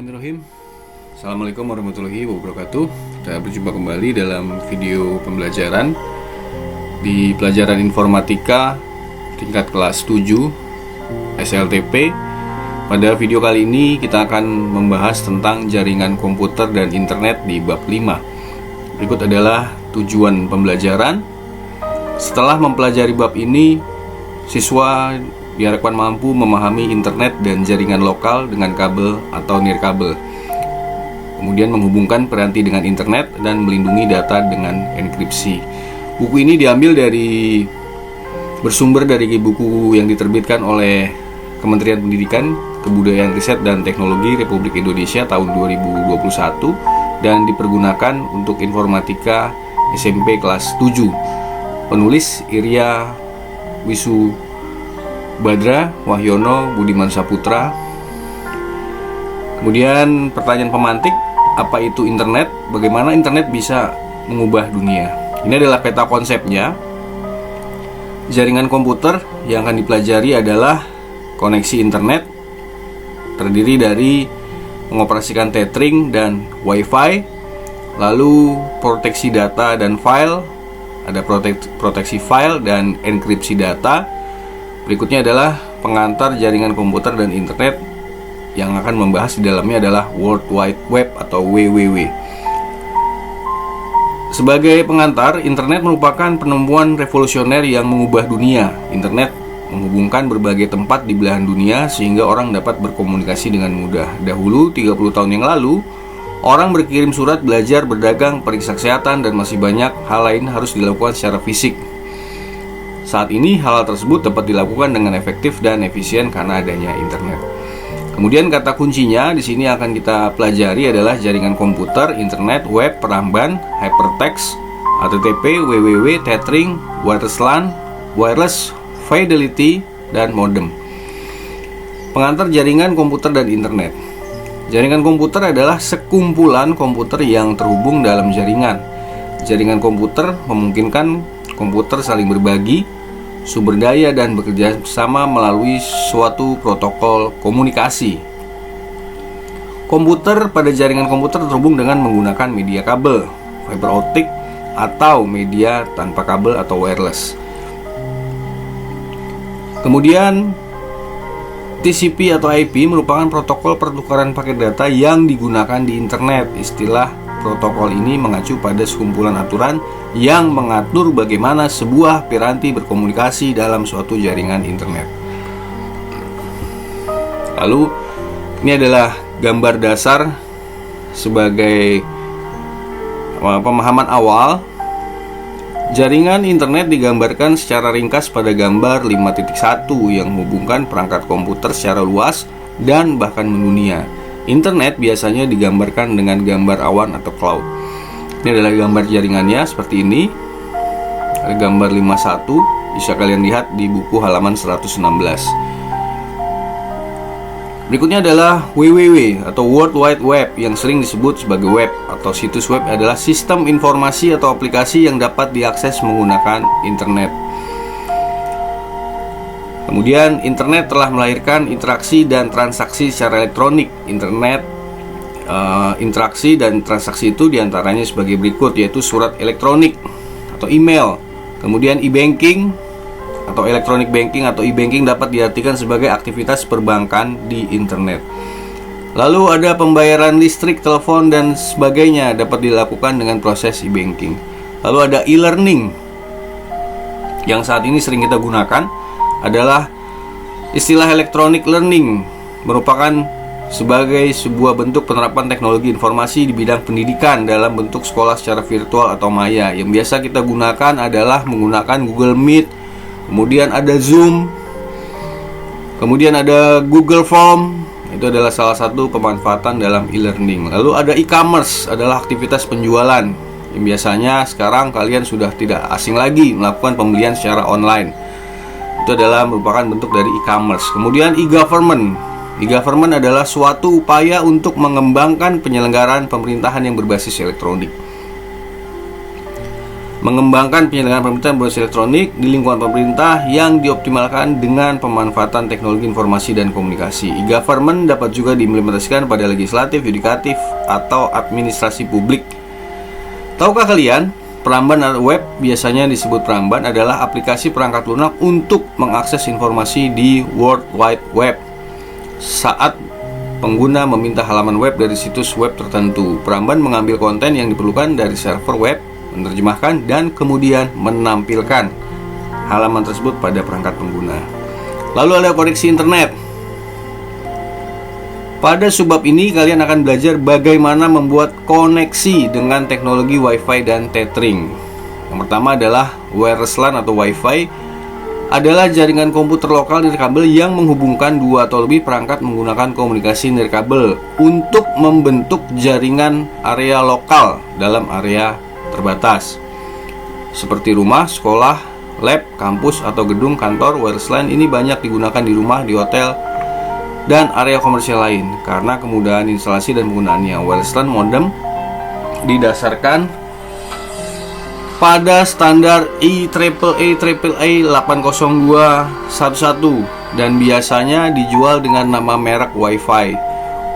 Bismillahirrahmanirrahim. Assalamualaikum warahmatullahi wabarakatuh. Kita berjumpa kembali dalam video pembelajaran di pelajaran informatika tingkat kelas 7 SLTP. Pada video kali ini kita akan membahas tentang jaringan komputer dan internet di bab 5. Berikut adalah tujuan pembelajaran. Setelah mempelajari bab ini, siswa diharapkan mampu memahami internet dan jaringan lokal dengan kabel atau nirkabel, kemudian menghubungkan piranti dengan internet dan melindungi data dengan enkripsi. Buku ini bersumber dari buku yang diterbitkan oleh Kementerian Pendidikan, Kebudayaan, Riset, dan Teknologi Republik Indonesia tahun 2021 dan dipergunakan untuk informatika SMP kelas 7. Penulis Irya Wisubadra Wahyono Budiman Saputra. Kemudian pertanyaan pemantik, apa itu internet? Bagaimana internet bisa mengubah dunia? Ini adalah peta konsepnya. Jaringan komputer yang akan dipelajari adalah koneksi internet, terdiri dari mengoperasikan tethering dan wifi, lalu proteksi data dan file, ada proteksi file dan enkripsi data. Berikutnya adalah pengantar jaringan komputer dan internet, yang akan membahas di dalamnya adalah World Wide Web atau WWW. Sebagai pengantar, internet merupakan penemuan revolusioner yang mengubah dunia. Internet menghubungkan berbagai tempat di belahan dunia sehingga orang dapat berkomunikasi dengan mudah. Dahulu, 30 tahun yang lalu, orang berkirim surat, belajar, berdagang, periksa kesehatan, dan masih banyak hal lain harus dilakukan secara fisik. Saat ini hal tersebut dapat dilakukan dengan efektif dan efisien karena adanya internet. Kemudian kata kuncinya di sini akan kita pelajari adalah jaringan komputer, internet, web, peramban, hypertext, HTTP, WWW, tethering, wireless LAN, wireless, fidelity, dan modem. Pengantar jaringan komputer dan internet. Jaringan komputer adalah sekumpulan komputer yang terhubung dalam jaringan. Jaringan komputer memungkinkan komputer saling berbagi sumber daya dan bekerja sama melalui suatu protokol komunikasi. Komputer pada jaringan komputer terhubung dengan menggunakan media kabel, fiber optik, atau media tanpa kabel atau wireless. Kemudian TCP atau IP merupakan protokol pertukaran paket data yang digunakan di internet. Istilah protokol ini mengacu pada sekumpulan aturan yang mengatur bagaimana sebuah piranti berkomunikasi dalam suatu jaringan internet. Lalu, ini adalah gambar dasar sebagai pemahaman awal. Jaringan internet digambarkan secara ringkas pada gambar 5.1 yang menghubungkan perangkat komputer secara luas dan bahkan mendunia. Internet biasanya digambarkan dengan gambar awan atau cloud. Ini adalah gambar jaringannya seperti ini. Ada gambar 51, bisa kalian lihat di buku halaman 116. Berikutnya adalah WWW atau World Wide Web yang sering disebut sebagai web atau situs web adalah sistem informasi atau aplikasi yang dapat diakses menggunakan internet. Kemudian internet telah melahirkan interaksi dan transaksi secara elektronik. Interaksi dan transaksi itu diantaranya sebagai berikut, yaitu surat elektronik atau email. Kemudian e-banking atau electronic banking atau e-banking dapat diartikan sebagai aktivitas perbankan di internet. Lalu ada pembayaran listrik, telepon, dan sebagainya dapat dilakukan dengan proses e-banking. Lalu ada e-learning yang saat ini sering kita gunakan adalah istilah electronic learning, merupakan sebagai sebuah bentuk penerapan teknologi informasi di bidang pendidikan dalam bentuk sekolah secara virtual atau maya. Yang biasa kita gunakan adalah menggunakan Google Meet, kemudian ada Zoom, kemudian ada Google Form. Itu adalah salah satu pemanfaatan dalam e-learning. Lalu ada e-commerce, adalah aktivitas penjualan yang biasanya sekarang kalian sudah tidak asing lagi melakukan pembelian secara online. Itu adalah merupakan bentuk dari e-commerce. Kemudian e-government. E-government adalah suatu upaya untuk mengembangkan penyelenggaraan pemerintahan yang berbasis elektronik. Mengembangkan penyelenggaraan pemerintahan berbasis elektronik di lingkungan pemerintah yang dioptimalkan dengan pemanfaatan teknologi informasi dan komunikasi. E-government dapat juga diimplementasikan pada legislatif, yudikatif, atau administrasi publik. Tahukah kalian, peramban web, biasanya disebut peramban, adalah aplikasi perangkat lunak untuk mengakses informasi di World Wide Web. Saat pengguna meminta halaman web dari situs web tertentu, peramban mengambil konten yang diperlukan dari server web, menerjemahkan, dan kemudian menampilkan halaman tersebut pada perangkat pengguna. Lalu ada koneksi internet. Pada subbab ini kalian akan belajar bagaimana membuat koneksi dengan teknologi Wi-Fi dan tethering. Yang pertama adalah wireless LAN atau Wi-Fi, adalah jaringan komputer lokal nirkabel yang menghubungkan dua atau lebih perangkat menggunakan komunikasi nirkabel untuk membentuk jaringan area lokal dalam area terbatas. Seperti rumah, sekolah, lab, kampus, atau gedung kantor, wireless LAN ini banyak digunakan di rumah, di hotel, dan area komersial lain karena kemudahan instalasi dan penggunaannya. Wireless LAN modem didasarkan pada standar IEEE 802.11 dan biasanya dijual dengan nama merek Wi-Fi.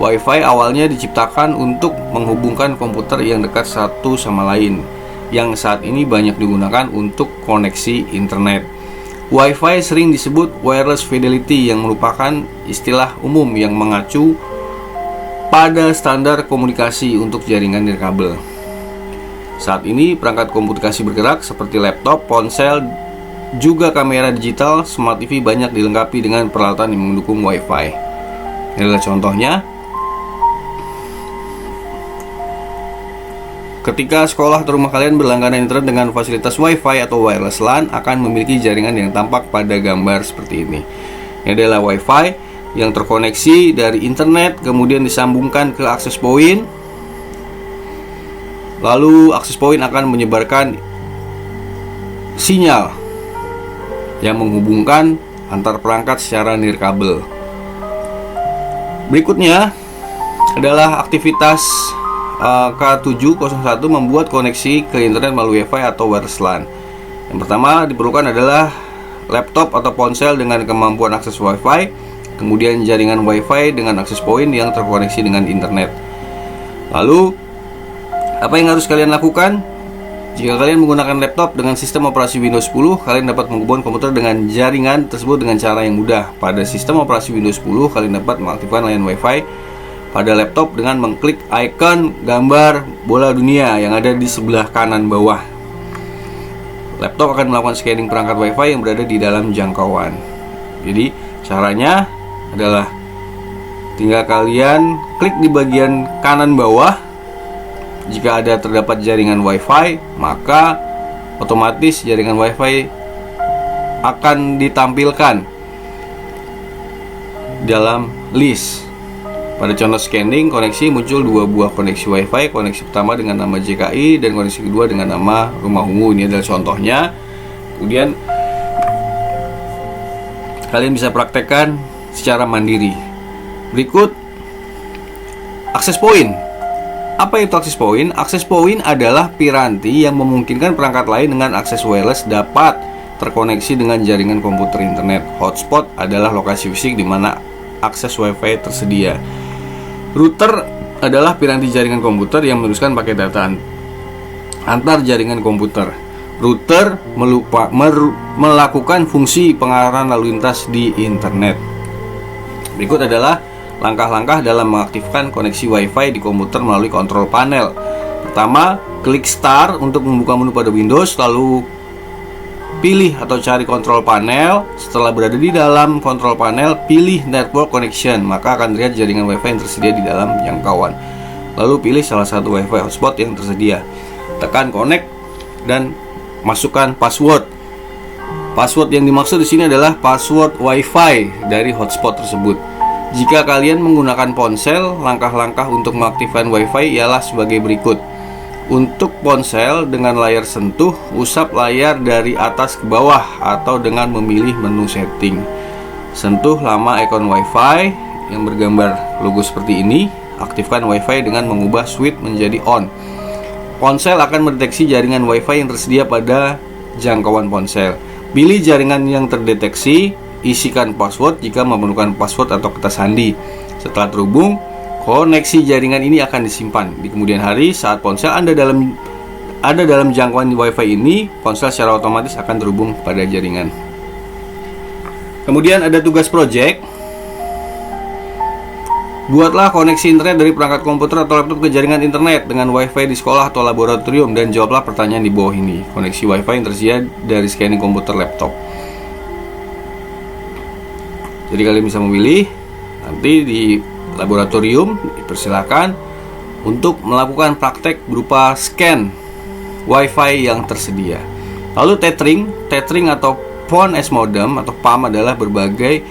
Wi-Fi awalnya diciptakan untuk menghubungkan komputer yang dekat satu sama lain, yang saat ini banyak digunakan untuk koneksi internet. Wi-Fi sering disebut wireless fidelity, yang merupakan istilah umum yang mengacu pada standar komunikasi untuk jaringan nirkabel. Saat ini perangkat komunikasi bergerak seperti laptop, ponsel, juga kamera digital, smart TV banyak dilengkapi dengan peralatan yang mendukung Wi-Fi. Ini adalah contohnya. Ketika sekolah atau rumah kalian berlangganan internet dengan fasilitas Wi-Fi atau wireless LAN, akan memiliki jaringan yang tampak pada gambar seperti ini. Ini adalah Wi-Fi yang terkoneksi dari internet, kemudian disambungkan ke access point. Lalu access point akan menyebarkan sinyal yang menghubungkan antar perangkat secara nirkabel. Berikutnya adalah aktivitas K701 membuat koneksi ke internet melalui Wi-Fi atau wireless LAN. Yang pertama diperlukan adalah laptop atau ponsel dengan kemampuan akses Wi-Fi, kemudian jaringan Wi-Fi dengan akses point yang terkoneksi dengan internet. Lalu, apa yang harus kalian lakukan? Jika kalian menggunakan laptop dengan sistem operasi Windows 10, kalian dapat menghubungkan komputer dengan jaringan tersebut dengan cara yang mudah. Pada sistem operasi Windows 10, kalian dapat mengaktifkan layanan Wi-Fi pada laptop dengan mengklik icon gambar bola dunia yang ada di sebelah kanan bawah. Laptop akan melakukan scanning perangkat Wi-Fi yang berada di dalam jangkauan. Jadi caranya adalah tinggal kalian klik di bagian kanan bawah. Jika ada terdapat jaringan Wi-Fi, maka otomatis jaringan Wi-Fi akan ditampilkan dalam list. Pada contoh scanning koneksi muncul dua buah koneksi Wi-Fi, koneksi pertama dengan nama JKI dan koneksi kedua dengan nama Rumah Ungu. Ini adalah contohnya. Kemudian kalian bisa praktekkan secara mandiri. Berikut access point. Apa itu access point? Access point adalah piranti yang memungkinkan perangkat lain dengan akses wireless dapat terkoneksi dengan jaringan komputer internet. Hotspot adalah lokasi fisik di mana akses Wi-Fi tersedia. Router adalah piranti jaringan komputer yang meneruskan paket data antar jaringan komputer. Router melakukan fungsi pengarahan lalu lintas di internet. Berikut adalah langkah-langkah dalam mengaktifkan koneksi Wi-Fi di komputer melalui kontrol panel. Pertama, klik Start untuk membuka menu pada Windows, lalu pilih atau cari kontrol panel. Setelah berada di dalam kontrol panel, pilih Network Connection, maka akan terlihat jaringan Wi-Fi yang tersedia di dalam jangkauan. Lalu pilih salah satu Wi-Fi hotspot yang tersedia. Tekan Connect dan masukkan password. Password yang dimaksud di sini adalah password Wi-Fi dari hotspot tersebut. Jika kalian menggunakan ponsel, langkah-langkah untuk mengaktifkan Wi-Fi ialah sebagai berikut. Untuk ponsel dengan layar sentuh, usap layar dari atas ke bawah atau dengan memilih menu setting. Sentuh lama ikon Wi-Fi yang bergambar logo seperti ini. Aktifkan Wi-Fi dengan mengubah switch menjadi on. Ponsel akan mendeteksi jaringan Wi-Fi yang tersedia pada jangkauan ponsel. Pilih jaringan yang terdeteksi, isikan password jika memerlukan password atau kata sandi. Setelah terhubung, koneksi jaringan ini akan disimpan. Di kemudian hari, saat ponsel Anda ada dalam jangkauan Wi-Fi ini, ponsel secara otomatis akan terhubung pada jaringan. Kemudian ada tugas project. Buatlah koneksi internet dari perangkat komputer atau laptop ke jaringan internet dengan Wi-Fi di sekolah atau laboratorium, dan jawablah pertanyaan di bawah ini. Koneksi Wi-Fi yang tersedia dari scanning komputer laptop. Jadi kalian bisa memilih. Nanti di laboratorium dipersilakan untuk melakukan praktek berupa scan Wi-Fi yang tersedia. Lalu tethering atau phone as modem atau PAM adalah berbagi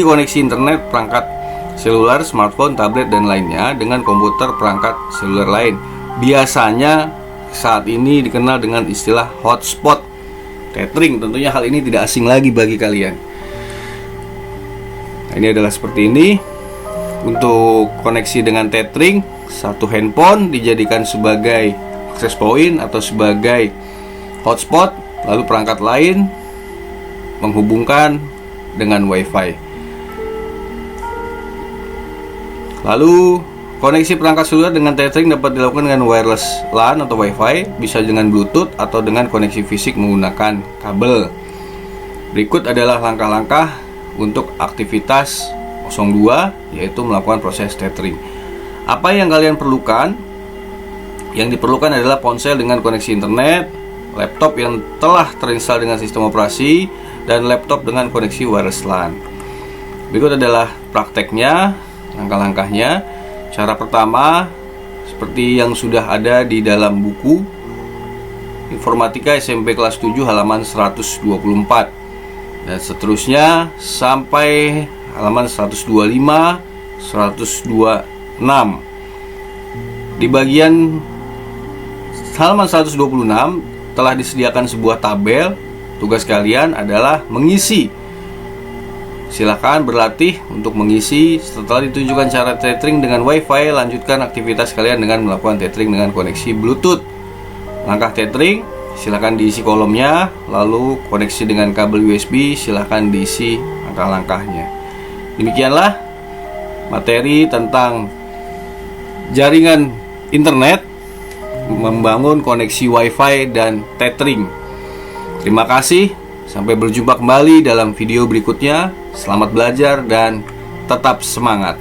koneksi internet perangkat seluler, smartphone, tablet, dan lainnya dengan komputer perangkat seluler lain. Biasanya saat ini dikenal dengan istilah hotspot. Tethering, tentunya hal ini tidak asing lagi bagi kalian. Nah, ini adalah seperti ini. Untuk koneksi dengan tethering, satu handphone dijadikan sebagai access point atau sebagai hotspot, lalu perangkat lain menghubungkan dengan Wi-Fi. Lalu koneksi perangkat seluler dengan tethering dapat dilakukan dengan wireless LAN atau Wi-Fi, bisa dengan Bluetooth atau dengan koneksi fisik menggunakan kabel. Berikut adalah langkah-langkah untuk aktivitas 02, yaitu melakukan proses tethering. Apa yang kalian perlukan? Yang diperlukan adalah ponsel dengan koneksi internet, laptop yang telah terinstall dengan sistem operasi, dan laptop dengan koneksi wireless LAN. Berikut adalah prakteknya, langkah-langkahnya. Cara pertama, seperti yang sudah ada di dalam buku Informatika SMP kelas 7 halaman 124, dan seterusnya sampai halaman 125, 126. Di bagian halaman 126 telah disediakan sebuah tabel. Tugas kalian adalah mengisi. Silakan berlatih untuk mengisi. Setelah ditunjukkan cara tethering dengan Wi-Fi, lanjutkan aktivitas kalian dengan melakukan tethering dengan koneksi Bluetooth. Langkah tethering, silakan diisi kolomnya. Lalu koneksi dengan kabel USB, silakan diisi langkah-langkahnya. Demikianlah materi tentang jaringan internet, membangun koneksi Wi-Fi, dan tethering. Terima kasih, sampai berjumpa kembali dalam video berikutnya. Selamat belajar dan tetap semangat.